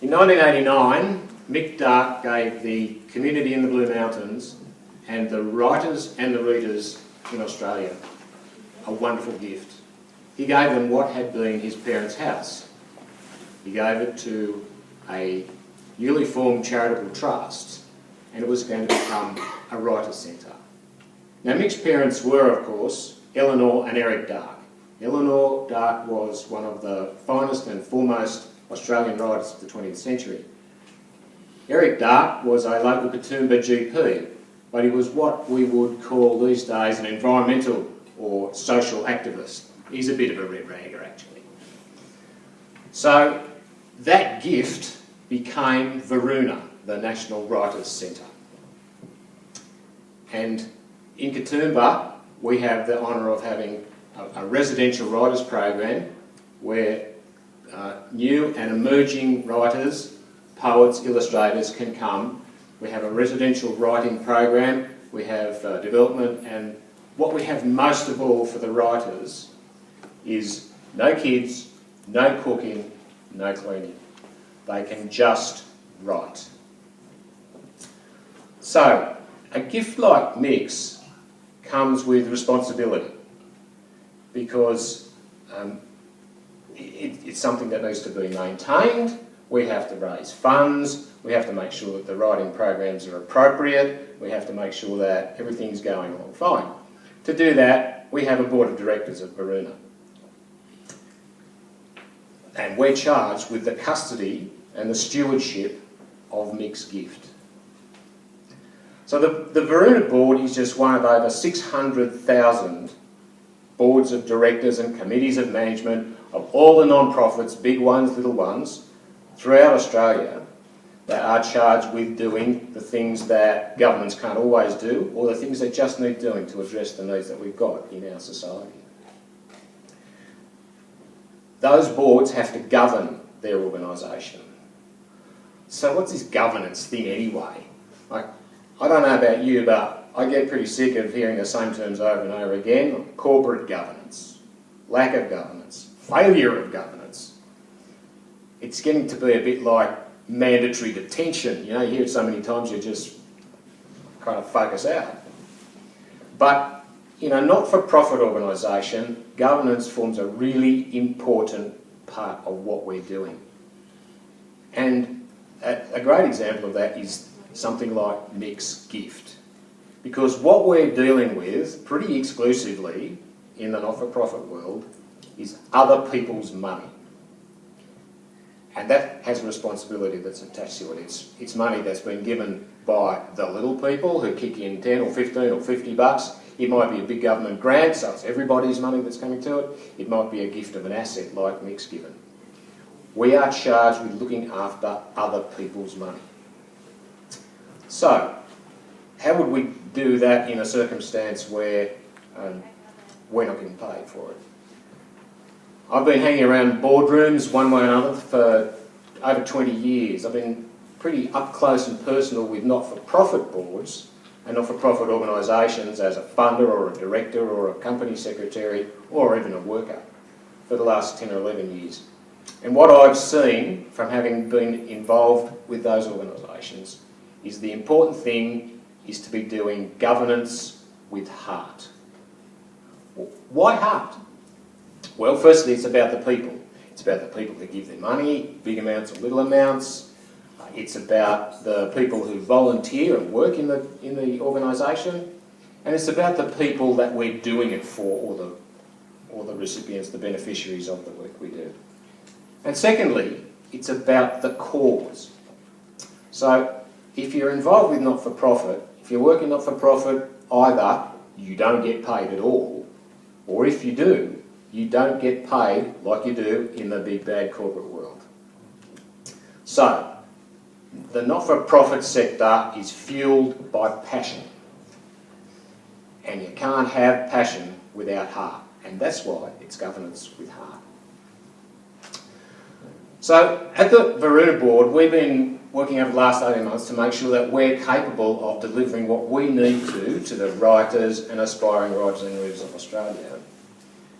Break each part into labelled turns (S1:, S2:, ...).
S1: In 1989, Mick Dark gave the community in the Blue Mountains and the writers and the readers in Australia a wonderful gift. He gave them what had been his parents' house. He gave it to a newly formed charitable trust, and it was going to become a writer's centre. Now, Mick's parents were, of course, Eleanor and Eric Dark. Eleanor Dark was one of the finest and foremost Australian writers of the 20th century. Eric Dark was a local Katoomba GP, but he was what we would call these days an environmental or social activist. He's a bit of a red ragger, actually. So that gift became Varuna, the National Writers Centre. And in Katoomba, we have the honour of having a residential writers program where new and emerging writers, poets, illustrators can come. We have a residential writing program, we have development, and what we have most of all for the writers is no kids, no cooking, no cleaning. They can just write. So, a gift like Mick's comes with responsibility because it's something that needs to be maintained. We have to raise funds, we have to make sure that the writing programs are appropriate, we have to make sure that everything's going along fine. To do that, we have a board of directors at Varuna. And we're charged with the custody and the stewardship of Mick's gift. So the Varuna board is just one of over 600,000 boards of directors and committees of management of all the non-profits, big ones, little ones, throughout Australia that are charged with doing the things that governments can't always do or the things that just need doing to address the needs that we've got in our society. Those boards have to govern their organisation. So what's this governance thing anyway? Like, I don't know about you, but I get pretty sick of hearing the same terms over and over again. Corporate governance, lack of governance, failure of governance. It's getting to be a bit like mandatory detention. You know, you hear it so many times you just kind of focus out. But in a not-for-profit organisation, governance forms a really important part of what we're doing. And a great example of that is something like Mick's gift. Because what we're dealing with, pretty exclusively in the not-for-profit world, is other people's money. And that has a responsibility that's attached to it. It's money that's been given by the little people who kick in 10 or 15 or 50 bucks. It might be a big government grant, so it's everybody's money that's coming to it. It might be a gift of an asset like Mick's given. We are charged with looking after other people's money. So, how would we do that in a circumstance where we're not getting paid for it? I've been hanging around boardrooms one way or another for over 20 years. I've been pretty up close and personal with not-for-profit boards and not-for-profit organisations as a funder or a director or a company secretary or even a worker for the last 10 or 11 years. And what I've seen from having been involved with those organisations is the important thing is to be doing governance with heart. Why heart? Well, firstly, it's about the people. It's about the people who give their money, big amounts or little amounts. It's about the people who volunteer and work in the organisation. And it's about the people that we're doing it for, or the recipients, the beneficiaries of the work we do. And secondly, it's about the cause. So if you're involved with not-for-profit, if you're working not-for-profit, either you don't get paid at all, or if you do, you don't get paid like you do in the big bad corporate world. So, the not-for-profit sector is fueled by passion. And you can't have passion without heart. And that's why it's governance with heart. So, at the Varuna board, we've been working over the last 18 months to make sure that we're capable of delivering what we need to the writers and aspiring writers and readers of Australia.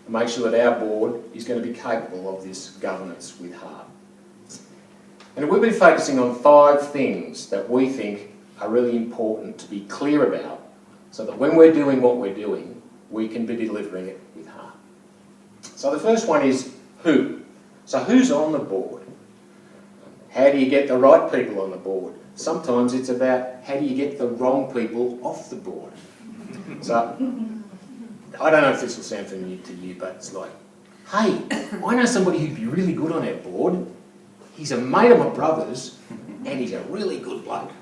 S1: Make sure that our board is going to be capable of this governance with heart. And we've been focusing on 5 things that we think are really important to be clear about, so that when we're doing what we're doing, we can be delivering it with heart. So the first one is who. So who's on the board? How do you get the right people on the board? Sometimes it's about how do you get the wrong people off the board. So I don't know if this will sound familiar to you, but it's like, hey, I know somebody who'd be really good on our board. He's a mate of my brother's and he's a really good bloke.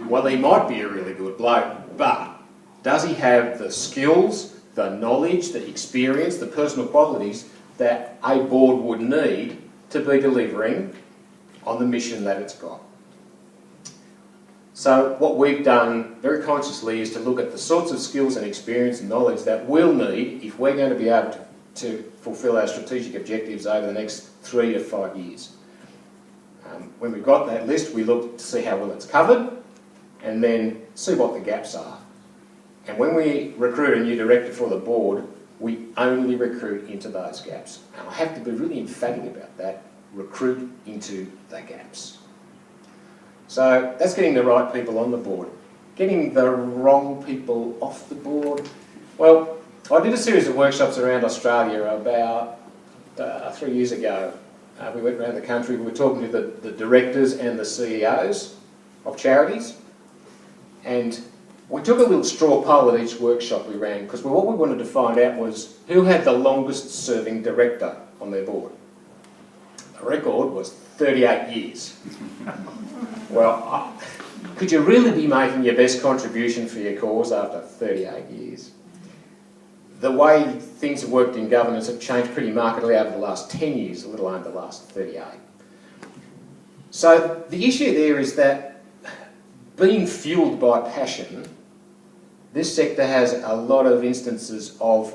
S1: Well, he might be a really good bloke, but does he have the skills, the knowledge, the experience, the personal qualities that a board would need to be delivering on the mission that it's got? So what we've done very consciously is to look at the sorts of skills and experience and knowledge that we'll need if we're going to be able to fulfil our strategic objectives over the next 3 to 5 years. When we've got that list, we look to see how well it's covered and then see what the gaps are. And when we recruit a new director for the board, we only recruit into those gaps. And I have to be really emphatic about that, recruit into the gaps. So that's getting the right people on the board. Getting the wrong people off the board. Well, I did a series of workshops around Australia about 3 years ago. We went around the country, we were talking to the directors and the CEOs of charities. And we took a little straw poll at each workshop we ran, because what we wanted to find out was who had the longest serving director on their board. The record was 38 years. Well, could you really be making your best contribution for your cause after 38 years? The way things have worked in governance have changed pretty markedly over the last 10 years, let alone the last 38. So the issue there is that being fuelled by passion, this sector has a lot of instances of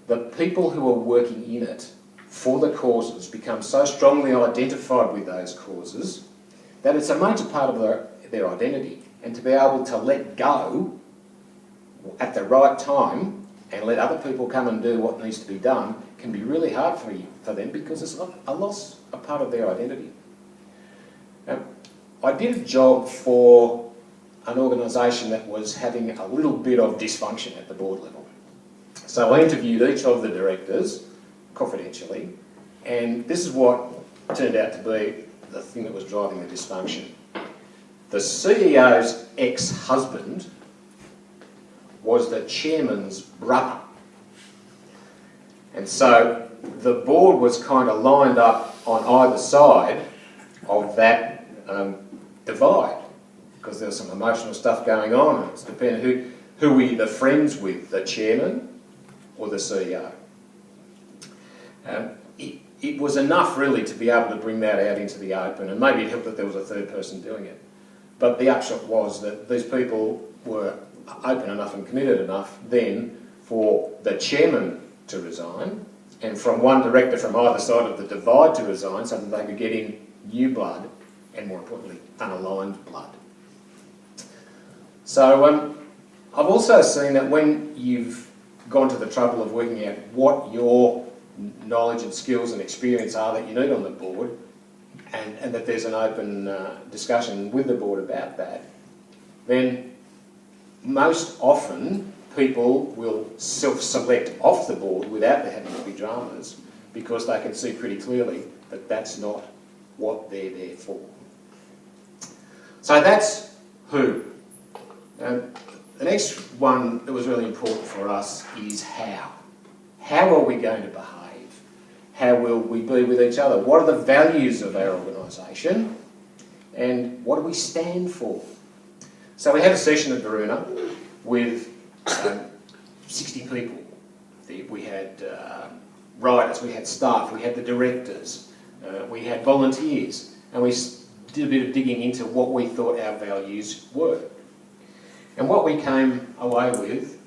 S1: the people who are working in it for the causes become so strongly identified with those causes that it's a major part of their identity. And to be able to let go at the right time and let other people come and do what needs to be done can be really hard for them, because it's a part of their identity. I did a job for an organisation that was having a little bit of dysfunction at the board level. So I interviewed each of the directors confidentially, and this is what turned out to be the thing that was driving the dysfunction. The CEO's ex-husband was the chairman's brother. And so the board was kind of lined up on either side of that divide, because there was some emotional stuff going on. It's depending who were either friends with, the chairman or the CEO. It was enough really to be able to bring that out into the open, and maybe it helped that there was a third person doing it. But the upshot was that these people were open enough and committed enough then for the chairman to resign, and from one director from either side of the divide to resign, so that they could get in new blood, and more importantly, unaligned blood. So I've also seen that when you've gone to the trouble of working out what your knowledge and skills and experience are that you need on the board, and that there's an open discussion with the board about that, then most often people will self-select off the board without there having to be dramas, because they can see pretty clearly that that's not what they're there for. So that's who. The next one that was really important for us is how. How are we going to behave? How will we be with each other? What are the values of our organisation? And what do we stand for? So we had a session at Varuna with 60 people. We had writers, we had staff, we had the directors, we had volunteers, and we did a bit of digging into what we thought our values were. And what we came away with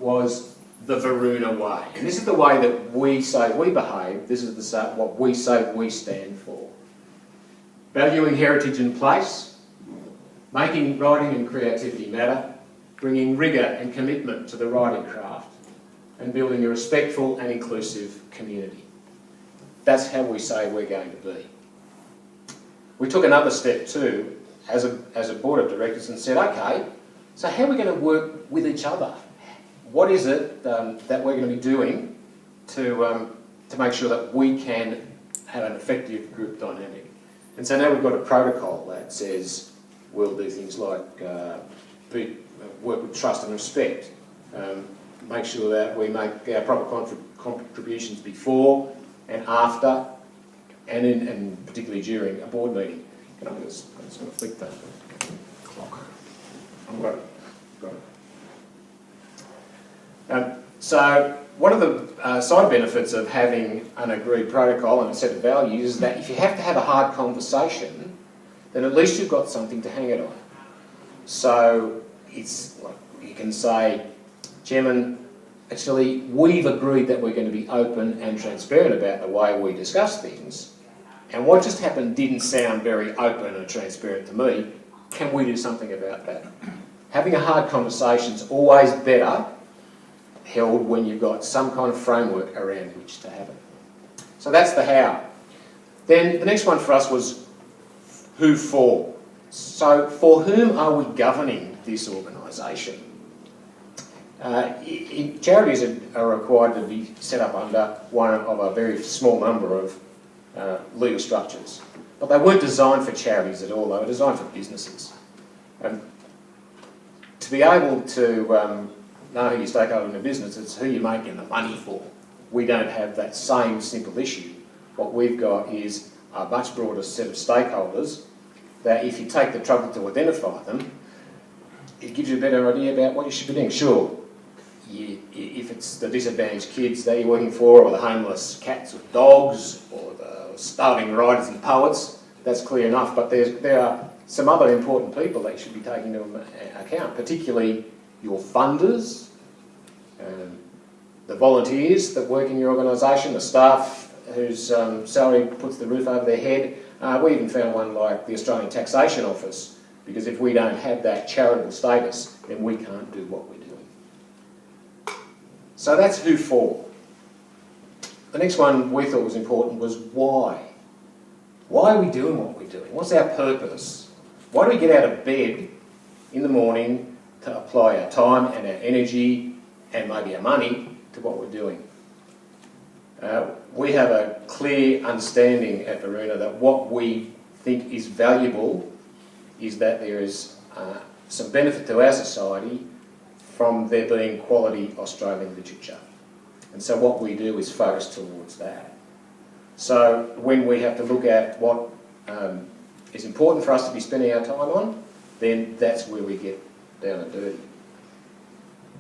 S1: was the Varuna way. And this is the way that we say we behave. This is what we say we stand for. Valuing heritage and place, making writing and creativity matter, bringing rigour and commitment to the writing craft, and building a respectful and inclusive community. That's how we say we're going to be. we took another step too as a board of directors and said, okay, so how are we going to work with each other? What is it that we're going to be doing to make sure that we can have an effective group dynamic? And so now we've got a protocol that says we'll do things like work with trust and respect, make sure that we make our proper contributions before and after, and particularly during a board meeting. Can I just going to flick that clock? I've got it. So one of the side benefits of having an agreed protocol and a set of values is that if you have to have a hard conversation, then at least you've got something to hang it on. So it's like you can say, Chairman, actually we've agreed that we're going to be open and transparent about the way we discuss things, and what just happened didn't sound very open and transparent to me. Can we do something about that? Having a hard conversation is always better held when you've got some kind of framework around which to have it. So that's the how. Then the next one for us was who for. So for whom are we governing this organisation? Charities are required to be set up under one of a very small number of legal structures. But they weren't designed for charities at all, they were designed for businesses. To be able to know who your stakeholder in a business, it's who you're making the money for. We don't have that same simple issue. What we've got is a much broader set of stakeholders that if you take the trouble to identify them, it gives you a better idea about what you should be doing. Sure, if it's the disadvantaged kids that you're working for, or the homeless cats or dogs, or the starving writers and poets, that's clear enough. But there are some other important people that you should be taking into account, particularly your funders, the volunteers that work in your organisation, the staff whose salary puts the roof over their head. We even found one like the Australian Taxation Office, because if we don't have that charitable status, then we can't do what we're doing. So that's who for. The next one we thought was important was why. Why are we doing what we're doing? What's our purpose? Why do we get out of bed in the morning to apply our time and our energy and maybe our money to what we're doing? We have a clear understanding at Varuna that what we think is valuable is that there is some benefit to our society from there being quality Australian literature. And so what we do is focus towards that. So when we have to look at what is important for us to be spending our time on, then that's where we get down and dirty.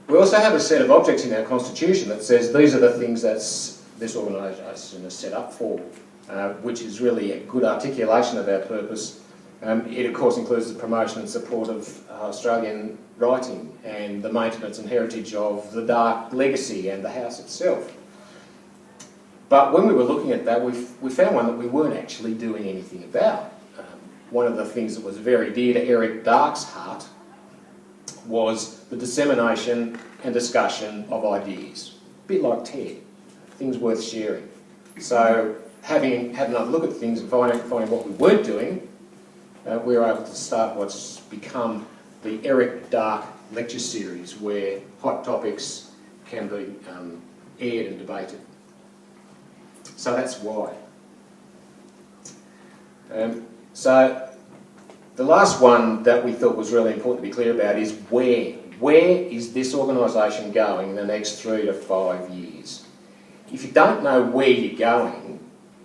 S1: We also have a set of objects in our constitution that says these are the things that this organisation is set up for, which is really a good articulation of our purpose. It of course includes the promotion and support of Australian writing and the maintenance and heritage of the dark legacy and the house itself. But when we were looking at that, we found one that we weren't actually doing anything about. One of the things that was very dear to Eric Dark's heart was the dissemination and discussion of ideas. A bit like TED, things worth sharing. So having had another look at things and finding what we weren't doing, we were able to start what's become the Eric Dark lecture series, where hot topics can be aired and debated. So that's why. So the last one that we thought was really important to be clear about is where. Where is this organisation going in the next 3 to 5 years? If you don't know where you're going,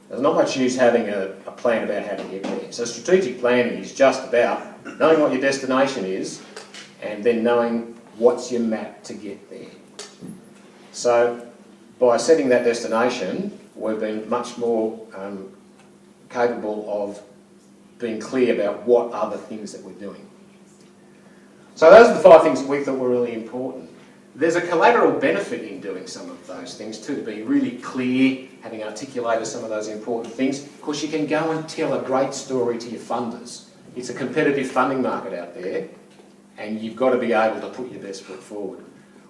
S1: there's not much use having a plan about how to get there. So strategic planning is just about knowing what your destination is and then knowing what's your map to get there. So by setting that destination, we've been much more capable of being clear about what are the things that we're doing. So those are the 5 things that we thought were really important. There's a collateral benefit in doing some of those things too, to be really clear, having articulated some of those important things. Of course, you can go and tell a great story to your funders. It's a competitive funding market out there, and you've got to be able to put your best foot forward.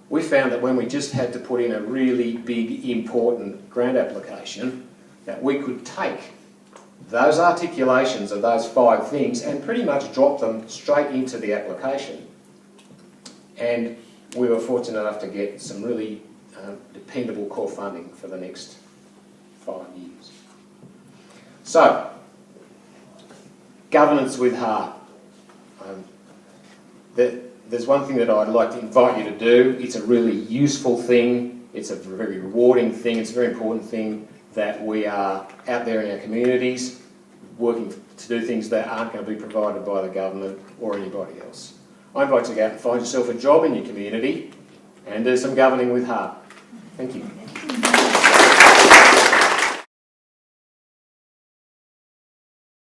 S1: We found that when we just had to put in a really big, important grant application, that we could take those articulations of those 5 things and pretty much drop them straight into the application. And we were fortunate enough to get some really dependable core funding for the next 5 years. So, governance with heart. There's one thing that I'd like to invite you to do. It's a really useful thing. It's a very rewarding thing. It's a very important thing that we are out there in our communities working to do things that aren't going to be provided by the government or anybody else. I invite you to go out and find yourself a job in your community and do some governing with heart. Thank you.